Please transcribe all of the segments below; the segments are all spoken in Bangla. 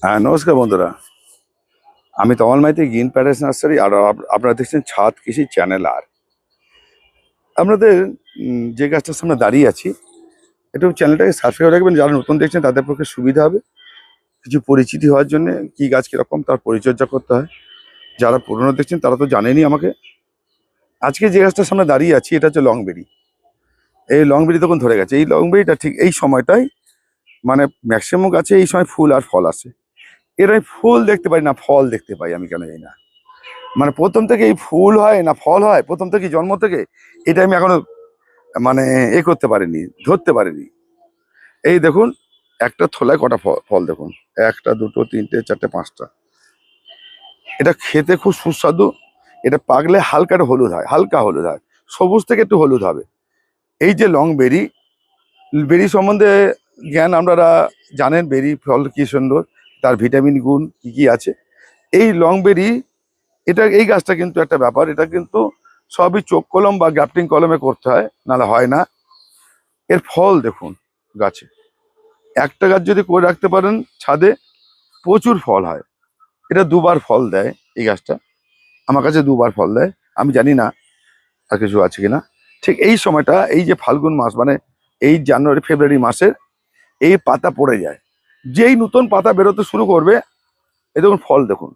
হ্যাঁ, নমস্কার বন্ধুরা। আমি তমাল মাইতি, গ্রিন প্যারাডাইস নার্সারি। আর আপনারা দেখছেন ছাদ কৃষি চ্যানেল। আর আপনাদের যে গাছটার সামনে দাঁড়িয়ে আছি, একটু চ্যানেলটাকে সাবস্ক্রাইব রাখবেন। যারা নতুন দেখছেন তাদের পক্ষে সুবিধা হবে কিছু পরিচিতি হওয়ার জন্য, কি গাছ কীরকম তার পরিচর্যা করতে হয়। যারা পুরনো দেখছেন তারা তো জানেনই আমাকে। আজকে যে গাছটার সামনে দাঁড়িয়ে আছি এটা হচ্ছে লংবেরি। এই লংবেরি তখন ধরে গেছে। এই লংবেরিটা ঠিক এই সময়টাই, মানে ম্যাক্সিমাম গাছে এই সময় ফুল আর ফল আসে। এর আমি ফুল দেখতে পাই না, ফল দেখতে পাই আমি কেন জানি না। মানে প্রথম থেকে এই ফুল হয় না ফল হয়, প্রথম থেকে জন্ম থেকে, এটা আমি এখনো মানে করতে পারিনি, ধরতে পারিনি। এই দেখুন, একটা থোলায় কটা ফল দেখুন, একটা দুটো তিনটে চারটে পাঁচটা। এটা খেতে খুব সুস্বাদু। এটা পাকলে হালকা একটা হলুদ হয়, হালকা হলুদ হয়, সবুজ থেকে একটু হলুদ হবে। এই যে লং বেরি, বেরি সম্বন্ধে জ্ঞান আপনারা জানেন। বেরি ফল কি সুন্দর, তার ভিটামিন গুণ কি কি আছে। এই লং বেরি, এটা এই গাছটা কিন্তু একটা ব্যাপার, এটা কিন্তু সবই চোখ কলম বা গ্রাফটিং কলমে করতে হয়, নাহলে হয় না। এর ফল দেখুন গাছে, একটা গাছ যদি করে রাখতে পারেন ছাদে, প্রচুর ফল হয়। এটা দুবার ফল দেয় এই গাছটা, আমার কাছে দুবার ফল দেয়। আমি জানি না আর কিছু আছে কিনা। ঠিক এই সময়টা, এই যে ফাল্গুন মাস, মানে এই জানুয়ারি ফেব্রুয়ারি মাসের এই পাতা পড়ে যায়, যেই নতুন পাতা বেরোতে শুরু করবে, এই দেখুন ফল দেখুন।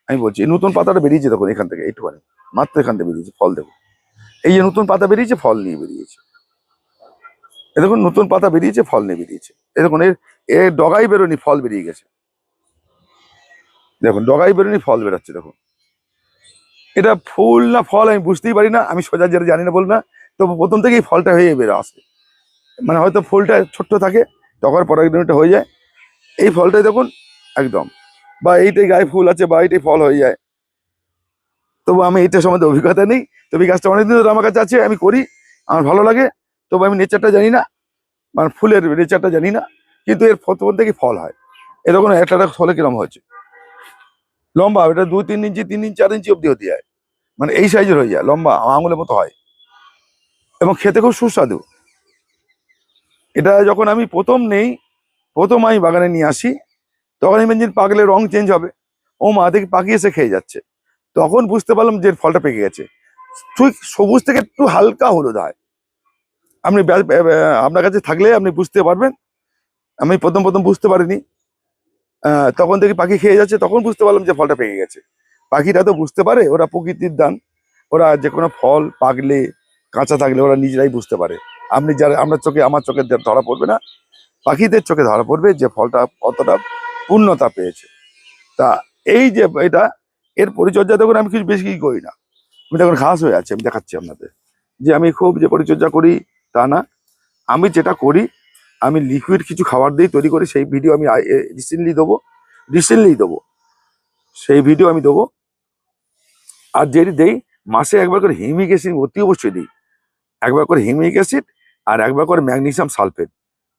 আমি বলছি এই নতুন পাতাটা বেরিয়েছে দেখুন, এখান থেকে এইটুখানি মাত্র এখান থেকে বেরিয়েছে ফল দেখুন। এই যে নতুন পাতা বেরিয়েছে, ফল নিয়ে বেরিয়েছে। এ দেখুন নতুন পাতা বেরিয়েছে, ফল নিয়ে বেরিয়েছে। এ দেখুন এর ডগাই বেরোনি, ফল বেরিয়ে গেছে। দেখুন ডগাই বেরোনি, ফল বেরোচ্ছে দেখুন। এটা ফুল না ফল আমি বুঝতেই পারি না, আমি সোজা যেটা জানি না বল না। তো প্রথম থেকেই ফলটা হয়ে বেরো আসে, মানে হয়তো ফুলটা ছোট্ট থাকে, ডগার পরাগণটা হয়ে যায়। এই ফলটাই দেখুন একদম, বা এইটাই গায়ে ফুল আছে, বা এইটাই ফল হয়ে যায়। তবু আমি এইটার সম্বন্ধে অভিজ্ঞতা নেই। তবে এই গাছটা অনেকদিন ধরে আমার কাছে আছে, আমি করি, আমার ভালো লাগে। তবু আমি নেচারটা জানি না, মানে ফুলের নেচারটা জানি না। কিন্তু এর প্রথম থেকে ফল হয়। এরকম একটা ফলে কিরম হয়েছে লম্বা, এটা 2-3 ইঞ্চি 3 ইঞ্চি 4 ইঞ্চি অব্দি হতে যায়, মানে এই সাইজের হয়ে যায়, লম্বা আঙুলের মতো হয়, এবং খেতে খুব সুস্বাদু। এটা যখন আমি প্রথম আমি বাগানে নিয়ে আসি, তখন আমি ইঞ্জিন পাকলে রং চেঞ্জ হবে। ও মা দেখি পাখি এসে খেয়ে যাচ্ছে, তখন বুঝতে পারলাম যে ফলটা পেকে গেছে। ঠিক সবুজ থেকে একটু হালকা হলুদ হয়। আপনি আপনার কাছে থাকলে আপনি বুঝতে পারবেন। আমি প্রথম বুঝতে পারিনি, তখন দেখি পাখি খেয়ে যাচ্ছে, তখন বুঝতে পারলাম যে ফলটা পেকে গেছে। পাখিরা তো বুঝতে পারে, ওরা প্রকৃতির দান। ওরা যে কোনো ফল পাকলে, কাঁচা থাকলে ওরা নিজেরাই বুঝতে পারে। আপনি যারা, আমার চোখে ধরা পড়বে না, পাখিদের চোখে ধরা পড়বে যে ফলটা কতটা পূর্ণতা পেয়েছে। তা এই যে এটা, এর পরিচর্যা দেখুন, আমি কিছু বেশি করি না। আমি দেখুন ঘাস হয়ে আছে, আমি দেখাচ্ছি আপনাদের যে আমি খুব যে পরিচর্যা করি তা না। আমি যেটা করি, আমি লিকুইড কিছু খাবার দিয়ে তৈরি করি, সেই ভিডিও আমি রিসেন্টলি দেবো, সেই ভিডিও আমি দেবো। আর যেটি দেই, মাসে একবার করে হিউমিক অ্যাসিড অতি অবশ্যই দিই। একবার করে হিউমিক অ্যাসিড, আর একবার করে ম্যাগনেসিয়াম সালফেট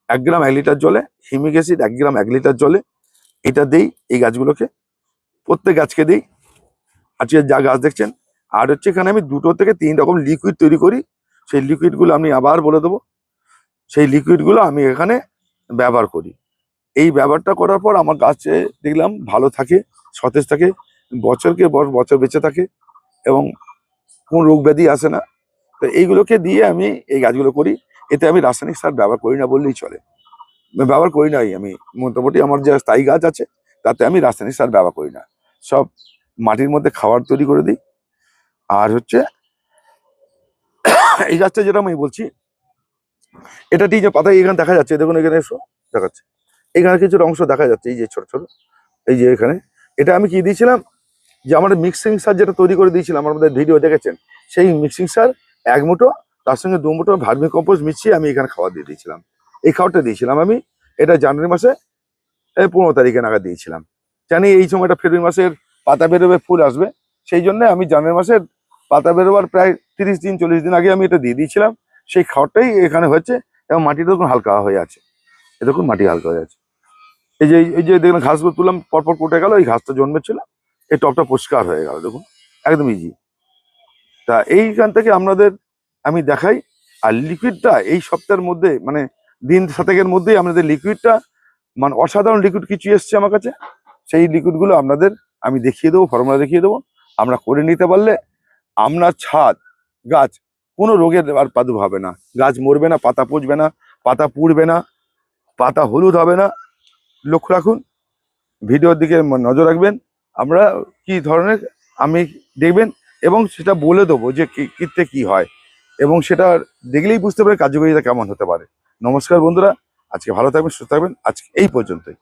1 গ্রাম 1 লিটার জলে, হিউমিক অ্যাসিড 1 গ্রাম 1 লিটার জলে, এটা দেই এই গাছগুলোকে, প্রত্যেক গাছকে দিই। আজকে যা গাছ দেখছেন। আর হচ্ছে এখানে আমি 2 থেকে 3 রকম লিকুইড তৈরি করি, সেই লিকুইডগুলো আমি আবার বলে দেবো। সেই লিকুইডগুলো আমি এখানে ব্যবহার করি। এই ব্যবহারটা করার পর আমার গাছে দেখলাম ভালো থাকে, সতেজ থাকে, বছর বেঁচে থাকে, এবং কোন রোগ ব্যাধি আসে না। তো এইগুলোকে দিয়ে আমি এই গাছগুলো করি। এতে আমি রাসায়নিক সার ব্যবহার করি না বললেই চলে। ব্যবহার করি নাই আমি, মোটামুটি আমার যে স্থায়ী গাছ আছে তাতে আমি রাসায়নিক সার ব্যবহার করি না। সব মাটির মধ্যে খাবার তৈরি করে দিই। আর হচ্ছে এই গাছটা যেটা আমি বলছি, এটা ঠিক যে পাতা এখানে দেখা যাচ্ছে, দেখুন এখানে এসো দেখাচ্ছে, এখানে কিছু অংশ দেখা যাচ্ছে, এই যে ছোট ছোট, এই যে এখানে। এটা আমি কি দিয়েছিলাম, যে আমার মিক্সিং সার যেটা তৈরি করে দিয়েছিলাম, আমাদের ভিডিও দেখেছেন, সেই মিক্সিং সার 1 মুঠো, তার সঙ্গে 2 মুঠো ভার্মি কম্পোস্ট মিশিয়ে আমি এখানে খাবার দিয়ে দিয়েছিলাম। এই খাবারটা দিয়েছিলাম আমি, এটা জানুয়ারি মাসে 15 তারিখে নাগাদ দিয়েছিলাম। জানি এই সময়টা ফেব্রুয়ারি মাসের পাতা বেরোবে, ফুল আসবে, সেই জন্য আমি জানুয়ারি মাসের পাতা বেরোবার প্রায় 30 দিন 40 দিন আগে আমি এটা দিয়ে দিয়েছিলাম। সেই খাবারটাই এখানে হচ্ছে, এবং মাটিটা দেখুন হালকা হয়ে আছে। এ দেখুন মাটি হালকা হয়ে আছে। এই যে দেখুন ঘাসগুলো তুললাম, পরপর পটে গেল, এই ঘাসটা জন্মেছিল, এই টপটা পরিষ্কার হয়ে গেল দেখুন, একদম ইজি। তা এইখান থেকে আপনাদের আমি দেখাই। আর লিকুইডটা এই সপ্তাহের মধ্যে, মানে দিন 7 মধ্যেই আপনাদের লিকুইডটা, মানে অসাধারণ লিকুইড কিছু এসছে আমার কাছে। সেই লিকুইডগুলো আপনাদের আমি দেখিয়ে দেবো, ফর্মুলা দেখিয়ে দেবো। আমরা করে নিতে পারলে আপনার ছাদ গাছ কোনো রোগের আর প্রাদুর্ভাব হবে না, গাছ মরবে না, পাতা পচবে না, পাতা পুড়বে না, পাতা হলুদ হবে না। লক্ষ্য রাখুন, ভিডিওর দিকে নজর রাখবেন। আমরা কি ধরনের আমি দেখবেন এবং সেটা বলে দেবো যে কীতে কি হয়, এবং সেটা দেখলেই বুঝতে পারে কার্যকারিতা কেমন হতে পারে। নমস্কার বন্ধুরা, আজকে ভালো থাকবেন, সুস্থ থাকবেন, আজকে এই পর্যন্তই।